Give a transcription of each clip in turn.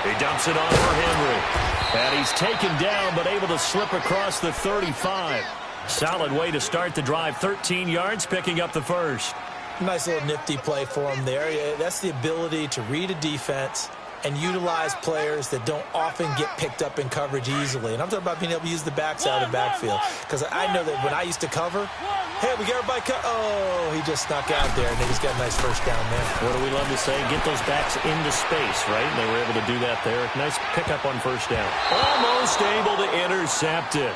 He dumps it off for Henry. And he's taken down, but able to slip across the 35. Solid way to start the drive. 13 yards, picking up the first. Nice little nifty play for him there. Yeah, that's the ability to read a defense and utilize players that don't often get picked up in coverage easily. And I'm talking about being able to use the backside of the backfield. Because I know that when I used to cover, hey, we got everybody cut. Oh, he just snuck out there, and they just got a nice first down there. What do we love to say? Get those backs into space, right? And they were able to do that there. Nice pickup on first down. Almost able to intercept it.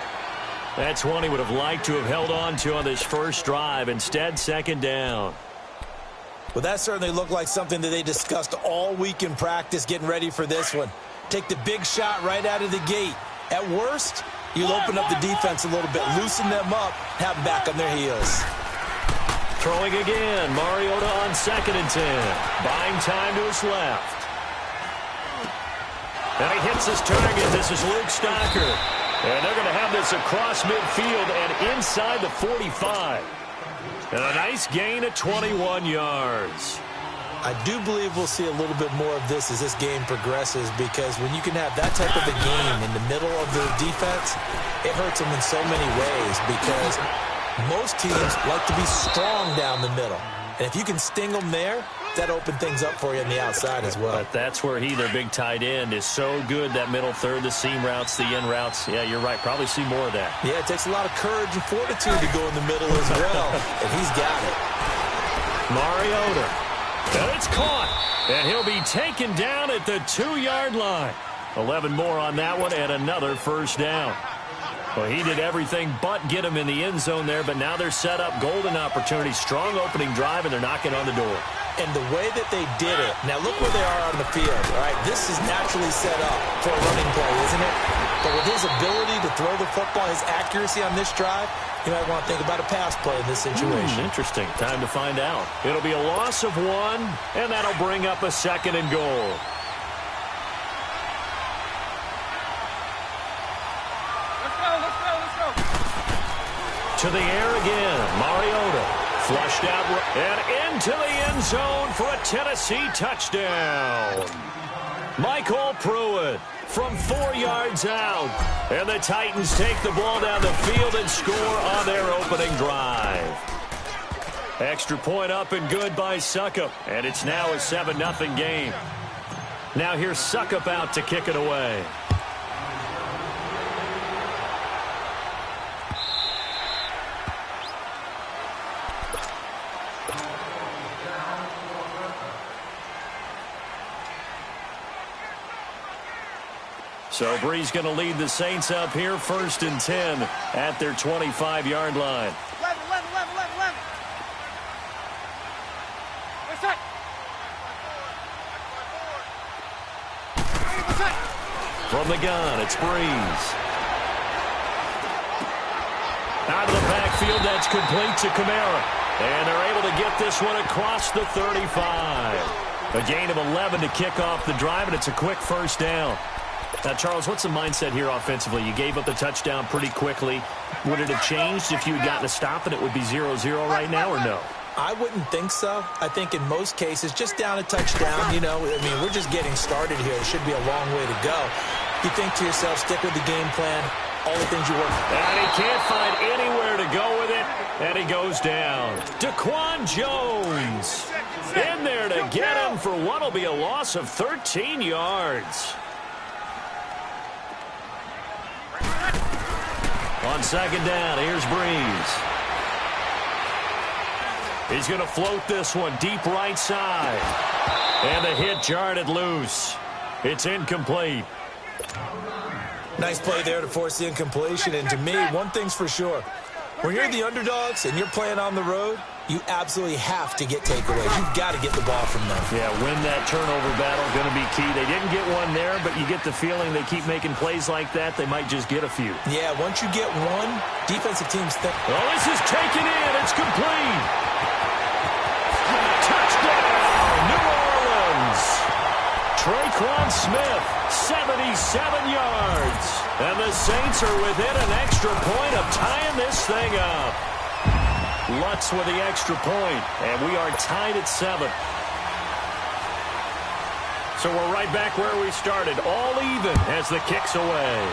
That's one he would have liked to have held on to on this first drive. Instead, second down. Well, that certainly looked like something that they discussed all week in practice getting ready for this one. Take the big shot right out of the gate. At worst, you'll open up the defense a little bit, loosen them up, have them back on their heels. Throwing again, Mariota on 2nd and 10. Buying time to his left. And he hits his target. This is Luke Stocker. And they're going to have this across midfield and inside the 45. And a nice gain of 21 yards. I do believe we'll see a little bit more of this as this game progresses, because when you can have that type of a game in the middle of the defense, it hurts them in so many ways, because most teams like to be strong down the middle. And if you can sting them there, that opens things up for you on the outside as well. But that's where their big tight end, is so good, that middle third, the seam routes, the in routes. Yeah, you're right. Probably see more of that. Yeah, it takes a lot of courage and fortitude to go in the middle as well, and he's got it. Mariota. And it's caught. And he'll be taken down at the 2-yard line. 11 more on that one, and another first down. Well, he did everything but get him in the end zone there, but now they're set up. Golden opportunity, strong opening drive, and they're knocking on the door. And the way that they did it, now look where they are on the field, all right? This is naturally set up for a running play, isn't it? But with his ability to throw the football, his accuracy on this drive, you might want to think about a pass play in this situation. Interesting. Time to find out. It'll be a loss of 1, and that'll bring up a 2nd and goal. To the air again. Mariota. Flushed out and into the end zone for a Tennessee touchdown. Michael Pruitt from 4 yards out. And the Titans take the ball down the field and score on their opening drive. Extra point up and good by Suckup. And it's now a 7-0 game. Now here's Suckup out to kick it away. So Bree's going to lead the Saints up here, 1st and 10 at their 25-yard line. 11. From the gun, it's Breeze. Out of the backfield, that's complete to Kamara. And they're able to get this one across the 35. A gain of 11 to kick off the drive, and it's a quick first down. Now, Charles, what's the mindset here offensively? You gave up the touchdown pretty quickly. Would it have changed if you had gotten a stop and it would be 0-0 right now, or no? I wouldn't think so. I think in most cases, just down a touchdown, we're just getting started here. It should be a long way to go. You think to yourself, stick with the game plan, all the things you work for. And he can't find anywhere to go with it, and he goes down. Daquan Jones in there to get him for what will be a loss of 13 yards. On 2nd down, here's Breeze. He's going to float this one deep right side. And the hit jarred it loose. It's incomplete. Nice play there to force the incompletion. And to me, one thing's for sure. When you're the underdogs and you're playing on the road, you absolutely have to get takeaways. You've got to get the ball from them. Yeah, win that turnover battle, going to be key. They didn't get one there, but you get the feeling they keep making plays like that, they might just get a few. Yeah, once you get one, defensive teams think. Oh, this is taken in. It's complete. Touchdown, New Orleans. Traquan Smith, 77 yards. And the Saints are within an extra point of tying this thing up. Lutz with the extra point, and we are tied at 7. So we're right back where we started, all even as the kick's away.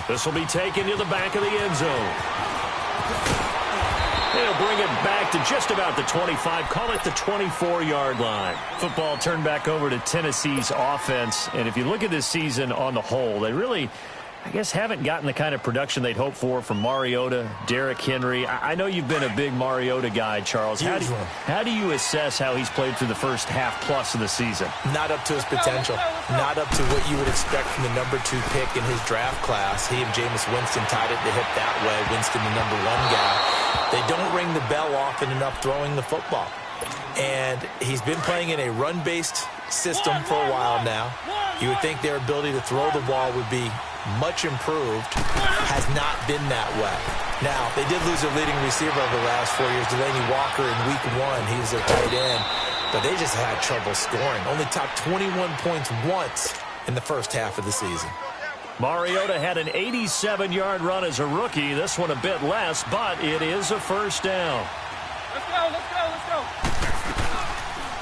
This will be taken to the back of the end zone. They'll bring it back to just about the 25, call it the 24-yard line. Football turned back over to Tennessee's offense, and if you look at this season on the whole, they really, I guess, haven't gotten the kind of production they'd hoped for from Mariota, Derrick Henry. I know you've been a big Mariota guy, Charles. How do you assess how he's played through the first half-plus of the season? Not up to his potential. Not up to what you would expect from the #2 pick in his draft class. He and Jameis Winston tied it to hip that way. Winston, the #1 guy. They don't ring the bell often enough throwing the football. And he's been playing in a run-based system for a while now. You would think their ability to throw the ball would be much improved. Has not been that way. Now, they did lose their leading receiver over the last 4 years, Delaney Walker, in week 1. He was their tight end. But they just had trouble scoring. Only topped 21 points once in the first half of the season. Mariota had an 87-yard run as a rookie. This one a bit less, but it is a first down. Let's go, let's go, let's go.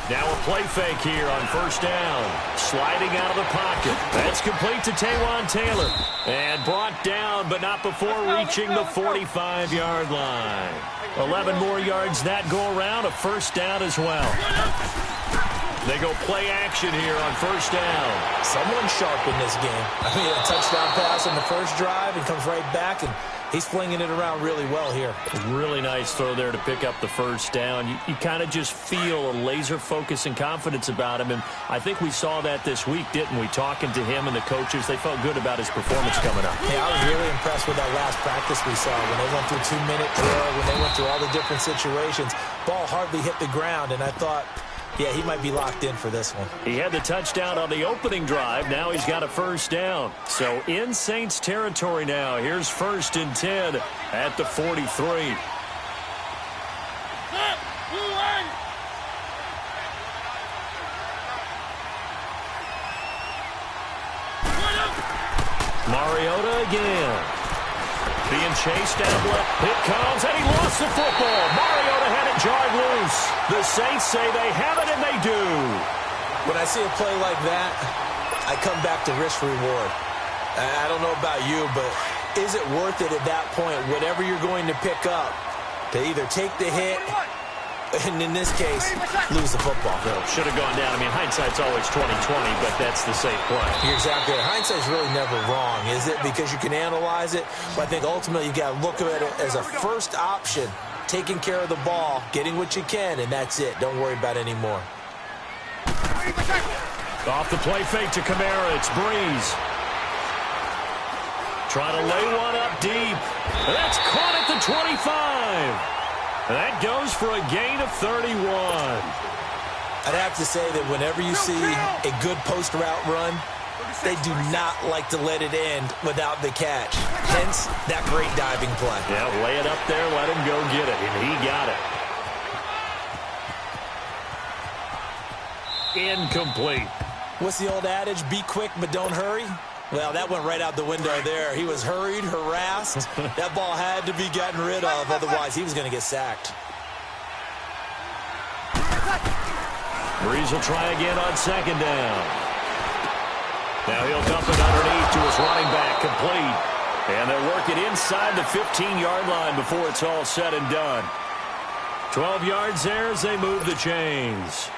Now a play fake here on first down. Sliding out of the pocket. That's complete to Taywan Taylor. And brought down, but not before reaching the 45-yard line. 11 more yards that go around. A first down as well. They go play action here on first down. Someone sharp in this game. I mean, a touchdown pass on the first drive and comes right back, and he's flinging it around really well here. Really nice throw there to pick up the first down. You kind of just feel a laser focus and confidence about him, and I think we saw that this week, didn't we? Talking to him and the coaches, they felt good about his performance coming up. Yeah, I was really impressed with that last practice we saw when they went through 2-minute drill, when they went through all the different situations. Ball hardly hit the ground, and I thought, yeah, he might be locked in for this one. He had the touchdown on the opening drive. Now he's got a first down. So in Saints territory now. Here's 1st and 10 at the 43. Mariota again. Being chased down left. It comes, and he lost the football. Mariota had it jarred loose. The Saints say they have it, and they do. When I see a play like that, I come back to risk reward. I don't know about you, but is it worth it at that point, whatever you're going to pick up, to either take the hit, and in this case, lose the football? Should have gone down. I mean, hindsight's always 20/20, but that's the safe play. You're exactly right. Hindsight's really never wrong, is it? Because you can analyze it, but I think ultimately you got to look at it as a first option, taking care of the ball, getting what you can, and that's it. Don't worry about any more. Off the play fake to Kamara. It's Breeze. Trying to lay one up deep. That's caught at the 25. That goes for a gain of 31. I'd have to say that whenever you see a good post route run, they do not like to let it end without the catch. Hence, that great diving play. Yeah, lay it up there, let him go get it, and he got it. Incomplete. What's the old adage? Be quick, but don't hurry. Well, that went right out the window there. He was hurried, harassed. That ball had to be gotten rid of, otherwise he was going to get sacked. Breeze will try again on second down. Now he'll dump it underneath to his running back, complete. And they'll work it inside the 15-yard line before it's all said and done. 12 yards there as they move the chains.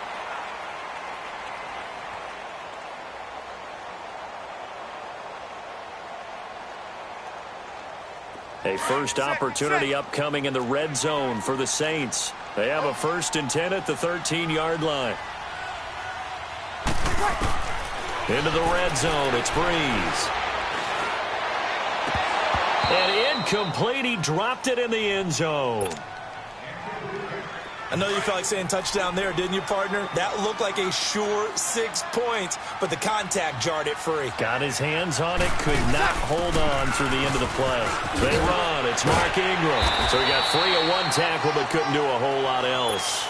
A first opportunity upcoming in the red zone for the Saints. They have a 1st and 10 at the 13-yard line. Into the red zone, it's Breeze. And incomplete, he dropped it in the end zone. I know you felt like saying touchdown there, didn't you, partner? That looked like a sure 6 points, but the contact jarred it free. Got his hands on it, could not hold on through the end of the play. They run, it's Mark Ingram. So he got free of one tackle, but couldn't do a whole lot else.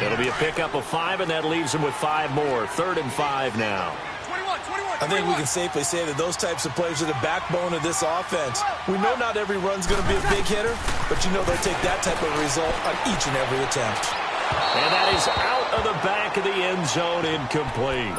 It'll be a pickup of 5, and that leaves him with 5 more. 3rd and 5 now. I think we can safely say that those types of plays are the backbone of this offense. We know not every run's going to be a big hitter, but you know they'll take that type of result on each and every attempt. And that is out of the back of the end zone, incomplete.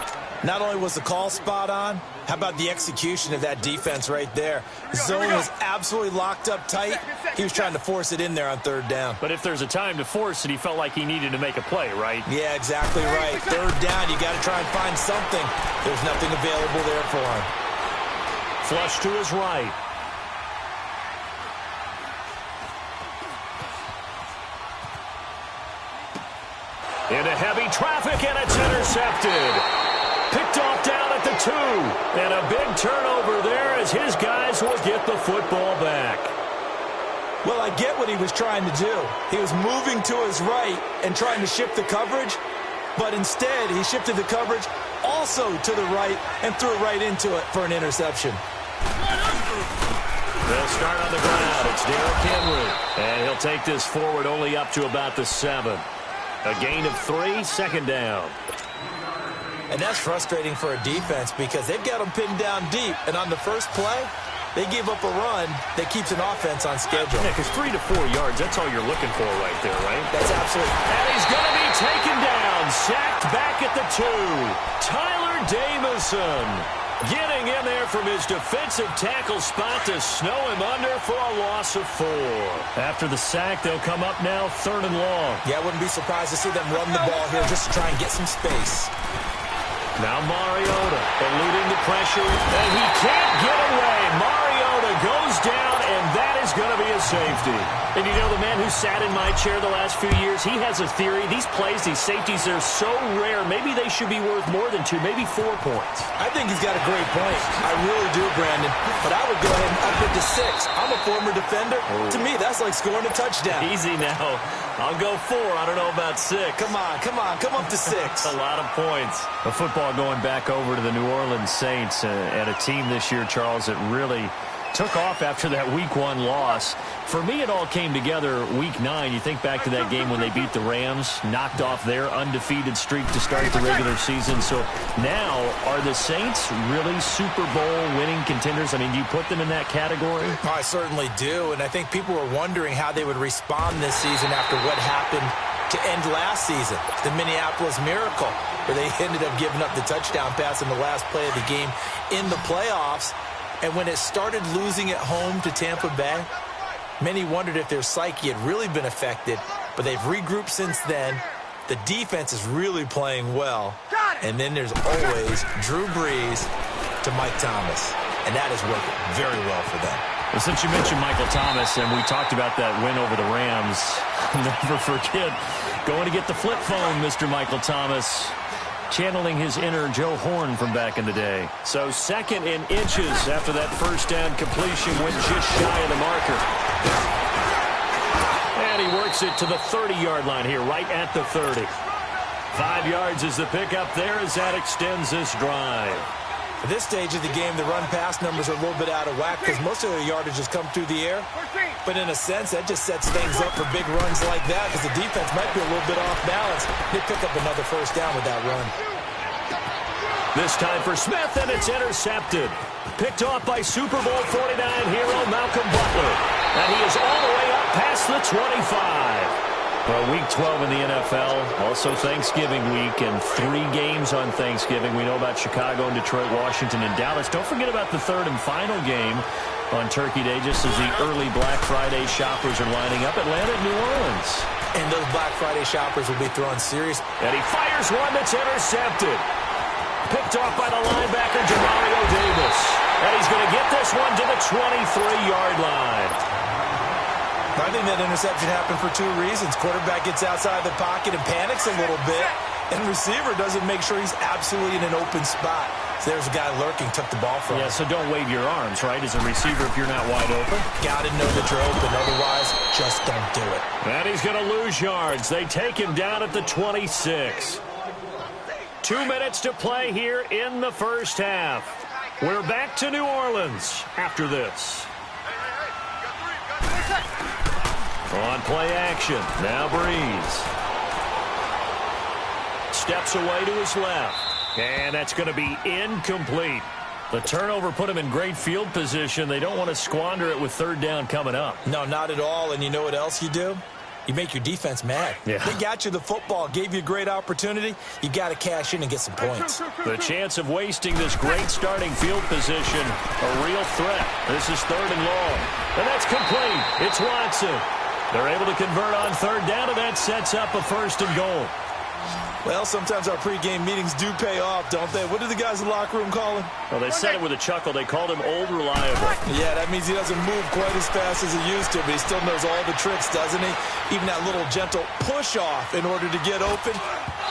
Not only was the call spot on, how about the execution of that defense right there? The zone was absolutely locked up tight. He was trying to force it in there on third down. But if there's a time to force it, he felt like he needed to make a play, right? Yeah, exactly right. Third down, you got to try and find something. There's nothing available there for him. Flush to his right. Into heavy traffic, and it's intercepted. Picked off down at the 2. And a big turnover there as his guys will get the football back. Well, I get what he was trying to do. He was moving to his right and trying to shift the coverage, but instead he shifted the coverage also to the right and threw it right into it for an interception. They'll start on the ground. It's Derrick Henry. And he'll take this forward only up to about the 7. A gain of 3, second down. And that's frustrating for a defense because they've got them pinned down deep. And on the first play, they give up a run that keeps an offense on schedule. Yeah, because 3 to 4 yards, that's all you're looking for right there, right? That's absolutely. And he's going to be taken down. Sacked back at the 2. Tyler Jamison getting in there from his defensive tackle spot to snow him under for a loss of 4. After the sack, they'll come up now 3rd and long. Yeah, I wouldn't be surprised to see them run the ball here just to try and get some space. Now Mariota eluding the pressure, and he can't get away. Mariota goes down, and that is going to be a safety. And you know, the man who sat in my chair the last few years, he has a theory. These plays, these safeties, they're so rare. Maybe they should be worth more than 2, maybe 4 points. I think he's got a great point. I really do, Brandon. But I would go ahead and up it to 6. I'm a former defender. Oh. To me, that's like scoring a touchdown. Easy now. I'll go 4. I don't know about 6. Come on. Come up to 6. A lot of points. The football going back over to the New Orleans Saints and a team this year, Charles, that really took off after that Week 1 loss. For me, it all came together Week 9. You think back to that game when they beat the Rams, knocked off their undefeated streak to start the regular season. So now, are the Saints really Super Bowl winning contenders? I mean, do you put them in that category? Oh, I certainly do, and I think people were wondering how they would respond this season after what happened to end last season, the Minneapolis Miracle, where they ended up giving up the touchdown pass in the last play of the game in the playoffs. And when it started losing at home to Tampa Bay, many wondered if their psyche had really been affected, but they've regrouped since then. The defense is really playing well. And then there's always Drew Brees to Mike Thomas, and that is working very well for them. Well, since you mentioned Michael Thomas, and we talked about that win over the Rams, I'll never forget going to get the flip phone, Mr. Michael Thomas, channeling his inner Joe Horn from back in the day. So 2nd and inches after that first down completion, went just shy of the marker. And he works it to the 30-yard line here, right at the 30. 5 yards is the pickup there as that extends this drive. At this stage of the game, the run-pass numbers are a little bit out of whack because most of their yardage has come through the air. But in a sense, that just sets things up for big runs like that because the defense might be a little bit off balance. They pick up another first down with that run. This time for Smith, and it's intercepted. Picked off by Super Bowl 49 hero Malcolm Butler. And he is all the way up past the 25. Well, Week 12 in the NFL, also Thanksgiving week, and 3 games on Thanksgiving. We know about Chicago and Detroit, Washington, and Dallas. Don't forget about the 3rd and final game on Turkey Day, just as the early Black Friday shoppers are lining up. Atlanta and New Orleans. And those Black Friday shoppers will be throwing serious. And he fires one that's intercepted. Picked off by the linebacker, Jamario Davis. And he's going to get this one to the 23-yard line. I think that interception happened for 2 reasons. Quarterback gets outside the pocket and panics a little bit, and receiver doesn't make sure he's absolutely in an open spot. So there's a guy lurking, took the ball from him. Yeah, so don't wave your arms, right, as a receiver if you're not wide open. Got to know that you're open, otherwise just don't do it. And he's going to lose yards. They take him down at the 26. 2 minutes to play here in the first half. We're back to New Orleans after this. On play action, now Brees. Steps away to his left. And that's going to be incomplete. The turnover put him in great field position. They don't want to squander it with 3rd down coming up. No, not at all. And you know what else you do? You make your defense mad. Yeah. They got you the football, gave you a great opportunity. You got to cash in and get some points. The chance of wasting this great starting field position, a real threat. This is 3rd and long. And that's complete. It's Watson. They're able to convert on 3rd down, and that sets up a 1st and goal. Well, sometimes our pregame meetings do pay off, don't they? What do the guys in the locker room call him? Well, they said it with a chuckle. They called him Old Reliable. Yeah, that means he doesn't move quite as fast as he used to, but he still knows all the tricks, doesn't he? Even that little gentle push-off in order to get open.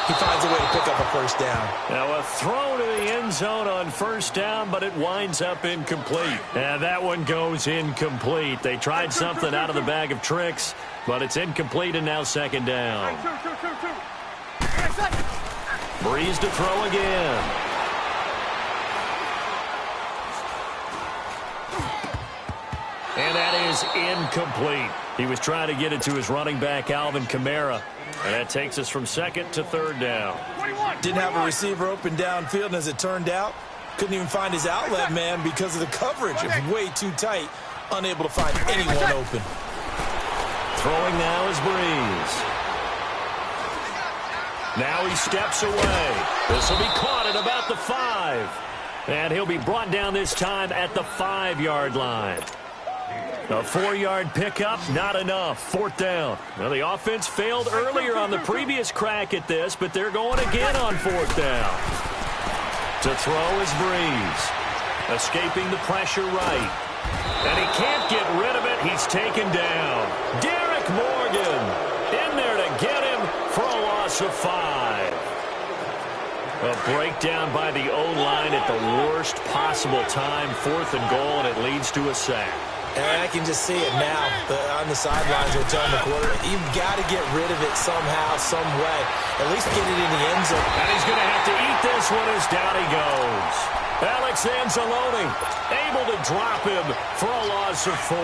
He finds a way to pick up a 1st down. Now a throw to the end zone on 1st down, but it winds up incomplete. And that one goes incomplete. They tried something out of the bag of tricks, but it's incomplete, and now 2nd down. Breeze to throw again. And that is incomplete. He was trying to get it to his running back, Alvin Kamara. And that takes us from 2nd to 3rd down. Didn't have a receiver open downfield, and as it turned out, couldn't even find his outlet man because of the coverage. It was way too tight, unable to find anyone open. Throwing now is Breeze. Now he steps away. This will be caught at about the 5. And he'll be brought down this time at the 5-yard line. A 4-yard pickup, not enough. 4th down. Now the offense failed earlier on the previous crack at this, but they're going again on 4th down. To throw is Breeze. Escaping the pressure right. And he can't get rid of it. He's taken down. Derek Morgan in there to get him for a loss of 5. A breakdown by the O-line at the worst possible time. 4th and goal, and it leads to a sack. And I can just see it now. On the sidelines, they're telling the quarter, you've got to get rid of it somehow, some way. At least get it in the end zone. And he's going to have to eat this one as down he goes. Alex Anzalone able to drop him for a loss of 4.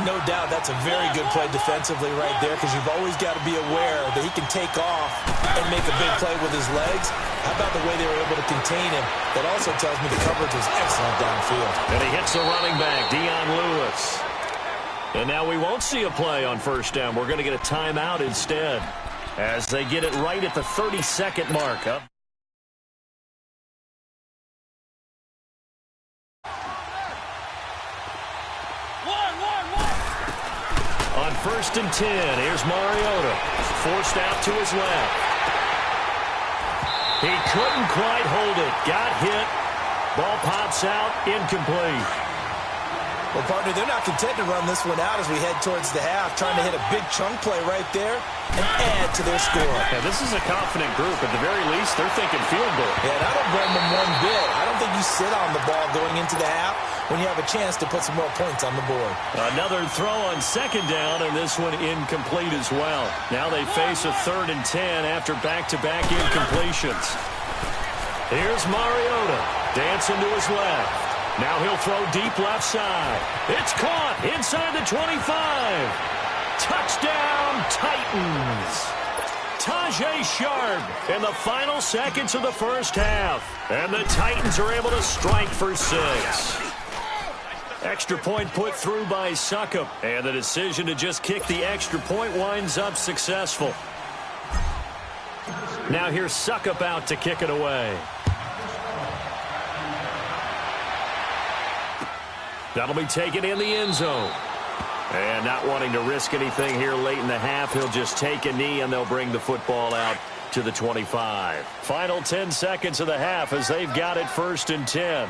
No doubt that's a very good play defensively right there, because you've always got to be aware that he can take off and make a big play with his legs. How about the way they were able to contain him? That also tells me the coverage was excellent downfield. And he hits the running back, Dion Lewis. And now we won't see a play on 1st down. We're going to get a timeout instead as they get it right at the 30-second mark. Up. On 1st and 10, here's Mariota. Forced out to his left. He couldn't quite hold it. Got hit. Ball pops out. Incomplete. Well, partner, they're not content to run this one out as we head towards the half, trying to hit a big chunk play right there and add to their score. Yeah, this is a confident group. At the very least, they're thinking field goal. Yeah, and I don't blame them one bit. I don't think you sit on the ball going into the half when you have a chance to put some more points on the board. Another throw on 2nd down, and this one incomplete as well. Now they face a 3rd and 10 after back-to-back incompletions. Here's Mariota dancing to his left. Now he'll throw deep left side. It's caught inside the 25. Touchdown, Titans. Tajay Sharp in the final seconds of the 1st half. And the Titans are able to strike for 6. Extra point put through by Succop. And the decision to just kick the extra point winds up successful. Now here's Succop out to kick it away. That'll be taken in the end zone. And not wanting to risk anything here late in the half, he'll just take a knee and they'll bring the football out to the 25. Final 10 seconds of the half as they've got it 1st and 10.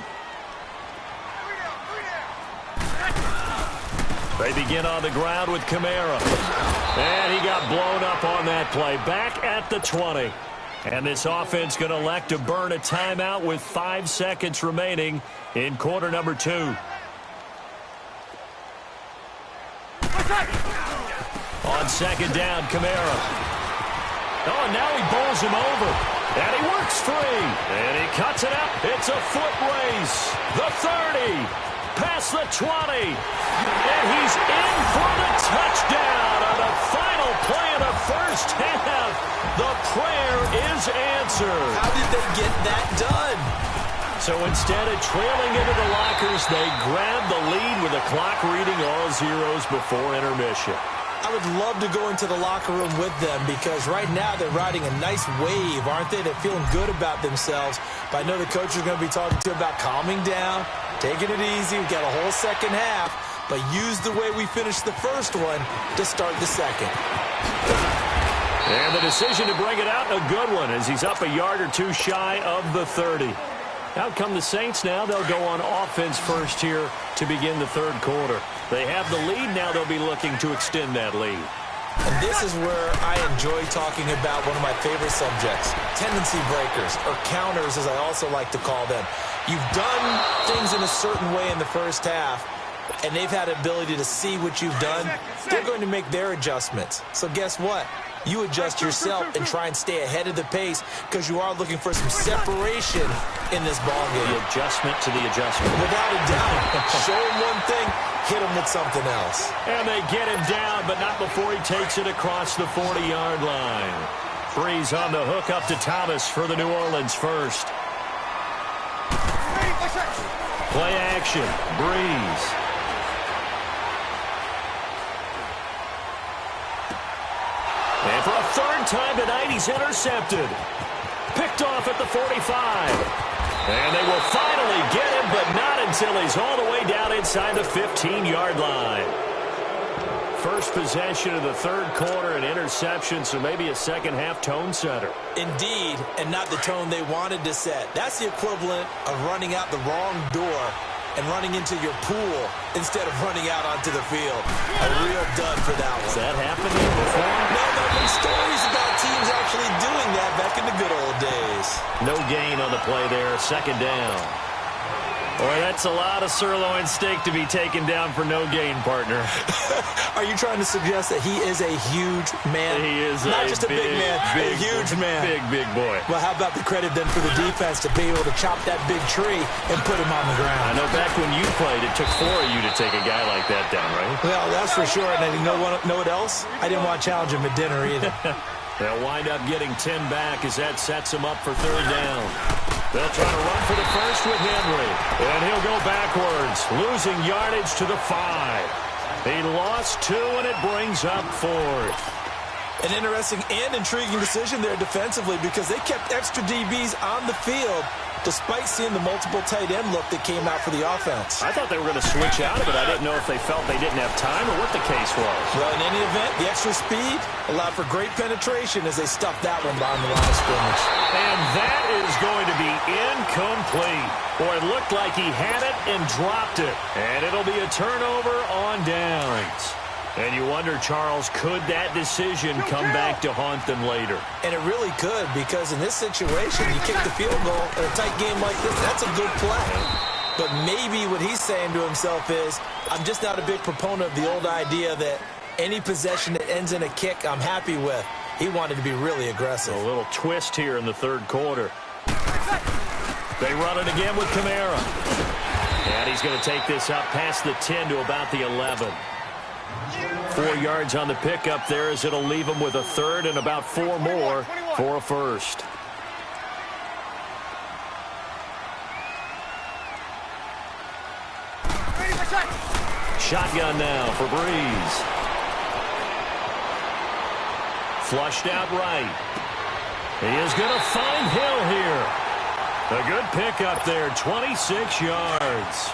They begin on the ground with Kamara. And he got blown up on that play. Back at the 20. And this offense going to elect to burn a timeout with 5 seconds remaining in quarter number 2. On 2nd down, Kamara. Oh, and now he bowls him over. And he works free. And he cuts it up. It's a foot race. The 30. Past the 20. And he's in for the touchdown on the final play of the 1st half. The prayer is answered. How did they get that done? So instead of trailing into the lockers, they grab the lead with the clock reading all zeros before intermission. I would love to go into the locker room with them because right now they're riding a nice wave, aren't they? They're feeling good about themselves. But I know the coach is going to be talking to them about calming down, taking it easy. We've got a whole second half, but use the way we finished the first one to start the second. And the decision to bring it out, a good one, as he's up a yard or two shy of the 30. Out come the Saints now. They'll go on offense first here to begin the third quarter. They have the lead. Now they'll be looking to extend that lead. And this is where I enjoy talking about one of my favorite subjects, tendency breakers, or counters as I also like to call them. You've done things in a certain way in the first half, and they've had the ability to see what you've done. They're going to make their adjustments. So guess what? You adjust yourself and try and stay ahead of the pace because you are looking for some separation in this ballgame. The adjustment to the adjustment. Without a doubt. Show him one thing, hit him with something else. And they get him down, but not before he takes it across the 40-yard line. Breeze on the hook up to Thomas for the New Orleans first. Play action. Breeze. And for a third time tonight, he's intercepted. Picked off at the 45. And they will finally get him, but not until he's all the way down inside the 15-yard line. First possession of the third quarter, an interception, so maybe a second-half tone setter. Indeed, and not the tone they wanted to set. That's the equivalent of running out the wrong door and running into your pool instead of running out onto the field. A real dud for that one. Has that happened before? No, there have been stories about teams actually doing that back in the good old days. No gain on the play there, second down. Boy, that's a lot of sirloin steak to be taken down for no gain, partner. Are you trying to suggest that he is a huge man? He is not just a big man, a huge man. Big boy. Well, how about the credit then for the defense to be able to chop that big tree and put him on the ground? I know back when you played, it took 4 of you to take a guy like that down, right? Well, that's for sure. And you know what else? I didn't want to challenge him at dinner either. They'll wind up getting 10 back as that sets them up for third down. They'll try to run for the first with Henry. And he'll go backwards, losing yardage to the 5. He lost 2, and it brings up 4th. An interesting and intriguing decision there defensively because they kept extra DBs on the field despite seeing the multiple tight end look that came out for the offense. I thought they were going to switch out of it. I didn't know if they felt they didn't have time or what the case was. Well, in any event, the extra speed allowed for great penetration as they stuffed that one behind the line of scrimmage. And that is going to be incomplete. Boy, it looked like he had it and dropped it. And it'll be a turnover on downs. And you wonder, Charles, could that decision come back to haunt them later? And it really could, because in this situation, you kick the field goal in a tight game like this, that's a good play. But maybe what he's saying to himself is, I'm just not a big proponent of the old idea that any possession that ends in a kick I'm happy with. He wanted to be really aggressive. A little twist here in the third quarter. They run it again with Kamara. And he's going to take this up past the 10 to about the 11. 4 yards on the pickup there as it'll leave him with a third and about 4 more for a first. Shotgun now for Breeze. Flushed out right. He is going to find Hill here. A good pickup there, 26 yards.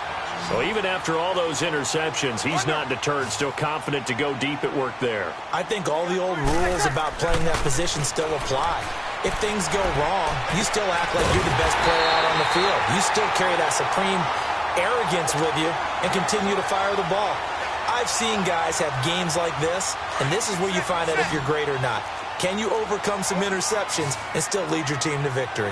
So even after all those interceptions, he's not deterred, still confident to go deep at work there. I think all the old rules about playing that position still apply. If things go wrong, you still act like you're the best player out on the field. You still carry that supreme arrogance with you and continue to fire the ball. I've seen guys have games like this, and this is where you find out if you're great or not. Can you overcome some interceptions and still lead your team to victory?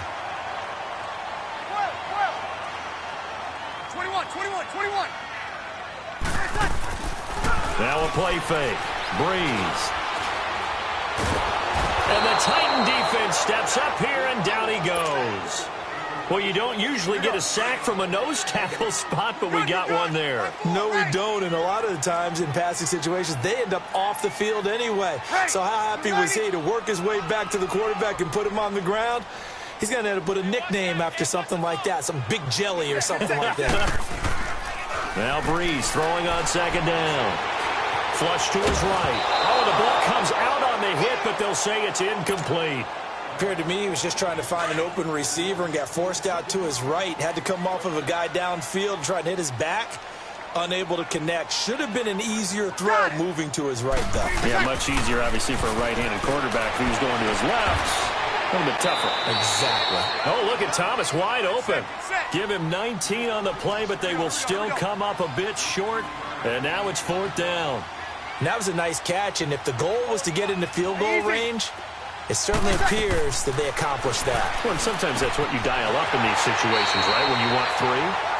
21. Now a play fake. Breeze. And the Titan defense steps up here, and down he goes. Well, you don't usually get a sack from a nose tackle spot, but we got one there. No, we don't, and a lot of the times in passing situations, they end up off the field anyway. So how happy was he to work his way back to the quarterback and put him on the ground? He's going to have to put a nickname after something like that, some Big Jelly or something like that. Now Breeze throwing on second down. Flush to his right. comes out on the hit, but they'll say it's incomplete. Appeared to me he was just trying to find an open receiver and got forced out to his right. Had to come off of a guy downfield and try and hit his back. Unable to connect. Should have been an easier throw moving to his right, though. Yeah, much easier, obviously, for a right-handed quarterback who's going to his left. A little bit tougher. Exactly. Oh, look at Thomas wide open. Give him 19 on the play, but they will still come up a bit short. And now it's 4th down. And that was a nice catch, and if the goal was to get into field goal range, it certainly appears that they accomplished that. Well, and sometimes that's what you dial up in these situations, right, when you want 3?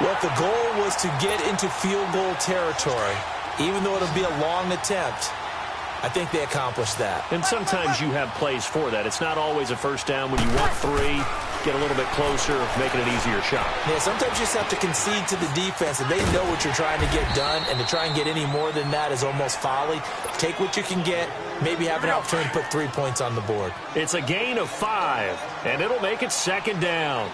Well, if the goal was to get into field goal territory, even though it'll be a long attempt, I think they accomplished that. And sometimes you have plays for that. It's not always a first down when you want 3. Get a little bit closer, making an easier shot. Yeah, sometimes you just have to concede to the defense, and they know what you're trying to get done, and to try and get any more than that is almost folly. Take what you can get, maybe have an opportunity to put 3 points on the board. It's a gain of 5, and it'll make it 2nd down.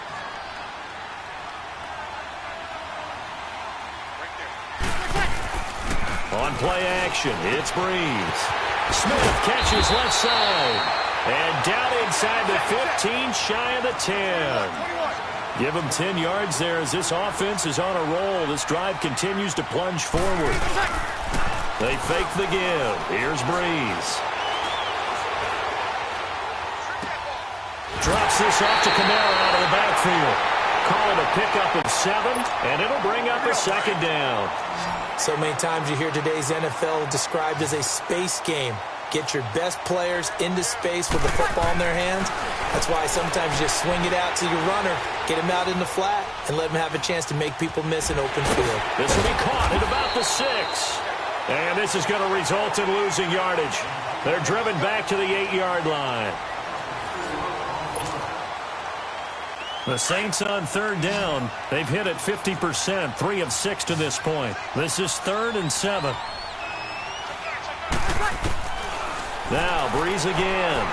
On play action, it's Breeze. Smith catches left side. And down inside the 15, shy of the 10. Give them 10 yards there as this offense is on a roll. This drive continues to plunge forward. They fake the give. Here's Breeze. Drops this off to Kamara out of the backfield. Call it a pickup of 7, and it'll bring up a 2nd down. So many times you hear today's NFL described as a space game. Get your best players into space with the football in their hands. That's why sometimes you just swing it out to your runner, get him out in the flat, and let him have a chance to make people miss an open field. This will be caught at about the 6. And this is going to result in losing yardage. They're driven back to the 8-yard line. The Saints on 3rd down. They've hit it 50%, 3 of 6 to this point. This is 3rd and 7. Now, Breeze again.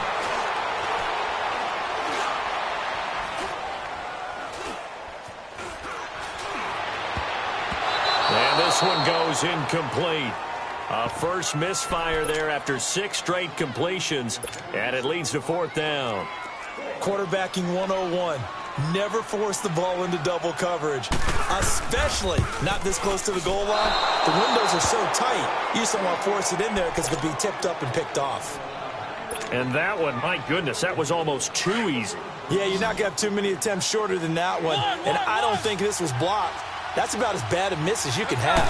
And this one goes incomplete. A first misfire there after 6 straight completions, and it leads to 4th down. Quarterbacking 101. Never force the ball into double coverage, especially not this close to the goal line. The windows are so tight, you just don't want to force it in there because it could be tipped up and picked off. And that one, my goodness, that was almost too easy. Yeah, you're not going to have too many attempts shorter than that one, and I don't think this was blocked. That's about as bad a miss as you can have.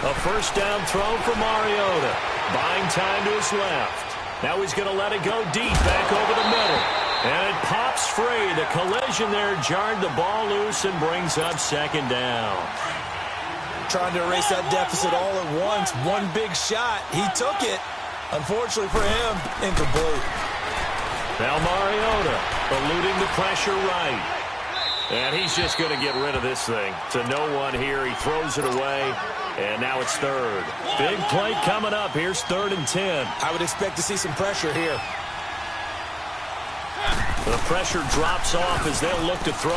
A first down throw for Mariota. Buying time to his left. Now he's going to let it go deep back over the middle. And it pops free. The collision there jarred the ball loose and brings up 2nd down. Trying to erase that deficit all at once. One big shot. He took it. Unfortunately for him, incomplete. Now Mariota eluding the pressure right. And he's just going to get rid of this thing. To no one here. He throws it away. And now it's 3rd. Big play coming up. Here's 3rd and 10. I would expect to see some pressure here. The pressure drops off as they'll look to throw.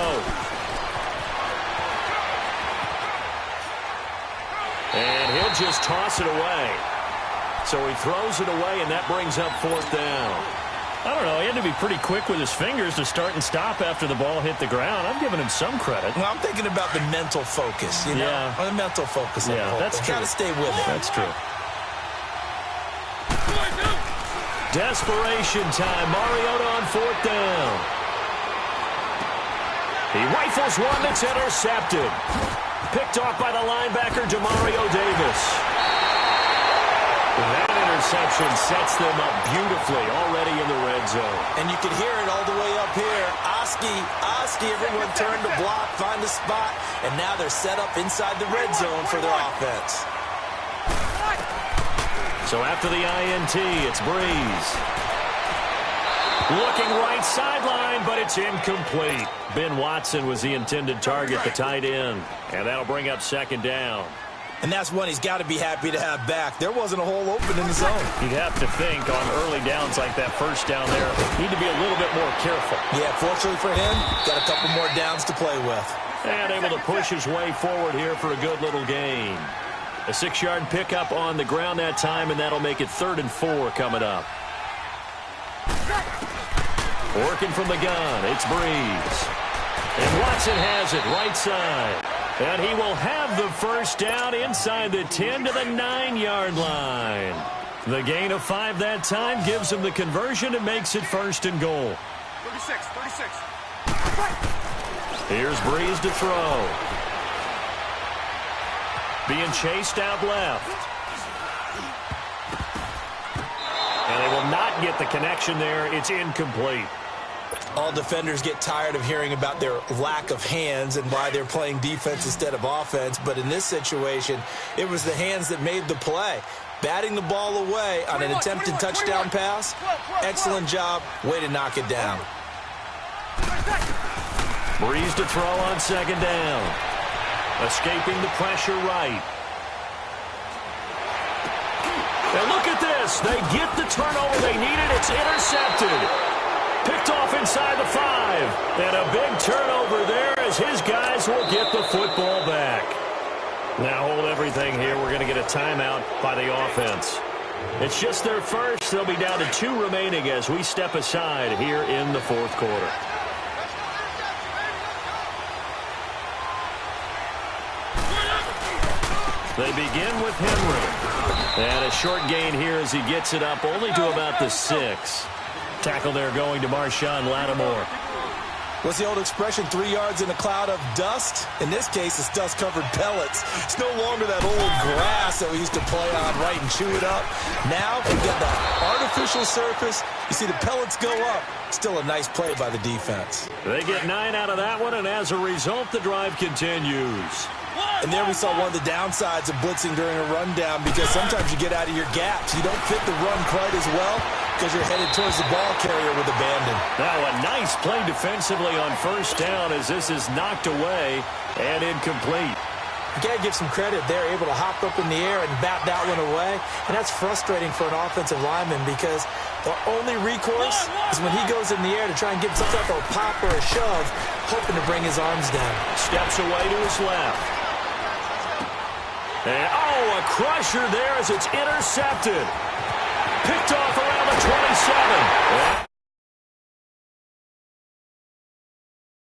And he'll just toss it away. So he throws it away, and that brings up 4th down. I don't know. He had to be pretty quick with his fingers to start and stop after the ball hit the ground. I'm giving him some credit. Well, I'm thinking about the mental focus, you know? Yeah. Or the mental focus. Yeah, that's true. Got to stay with it. That's true. Desperation time. Mariota on 4th down. He rifles one that's intercepted. Picked off by the linebacker, Demario Davis. That interception sets them up beautifully already in the red zone. And you can hear it all the way up here. Oski, everyone turned to block, find a spot, and now they're set up inside the red zone for their offense. So after the INT, it's Breeze. Looking right sideline, but it's incomplete. Ben Watson was the intended target, the tight end. And that'll bring up 2nd down. And that's one he's got to be happy to have back. There wasn't a hole open in the zone. You'd have to think on early downs like that first down there, need to be a little bit more careful. Yeah, fortunately for him, got a couple more downs to play with. And able to push his way forward here for a good little gain. A 6-yard pickup on the ground that time, and that'll make it 3rd and 4 coming up. Working from the gun, it's Breeze. And Watson has it right side. And he will have the first down inside the 10 to the 9-yard line. The gain of 5 that time gives him the conversion and makes it 1st and goal. 36. Here's Breeze to throw. Being chased out left. And they will not get the connection there. It's incomplete. All defenders get tired of hearing about their lack of hands and why they're playing defense instead of offense. But in this situation, it was the hands that made the play. Batting the ball away on an attempted touchdown pass. Excellent job. Way to knock it down. Breeze to throw on 2nd down. Escaping the pressure right. And look at this. They get the turnover they needed. It's intercepted. Picked off inside the 5. And a big turnover there as his guys will get the football back. Now hold everything here. We're going to get a timeout by the offense. It's just their first. They'll be down to 2 remaining as we step aside here in the 4th quarter. They begin with Henry. And a short gain here as he gets it up only to about the 6. Tackle there going to Marshawn Lattimore. What's the old expression, 3 yards in a cloud of dust? In this case, it's dust-covered pellets. It's no longer that old grass that we used to play on, right, and chew it up. Now, we get the artificial surface. You see the pellets go up. Still a nice play by the defense. They get 9 out of that one, and as a result, the drive continues. And there we saw one of the downsides of blitzing during a rundown, because sometimes you get out of your gaps. You don't fit the run quite as well because you're headed towards the ball carrier with abandon. Now a nice play defensively on 1st down as this is knocked away and incomplete. You got to give some credit. They're able to hop up in the air and bat that one away. And that's frustrating for an offensive lineman because the only recourse is when he goes in the air to try and get some type of pop or a shove, hoping to bring his arms down. Steps away to his left. And, a crusher there as it's intercepted. Picked off around the 27.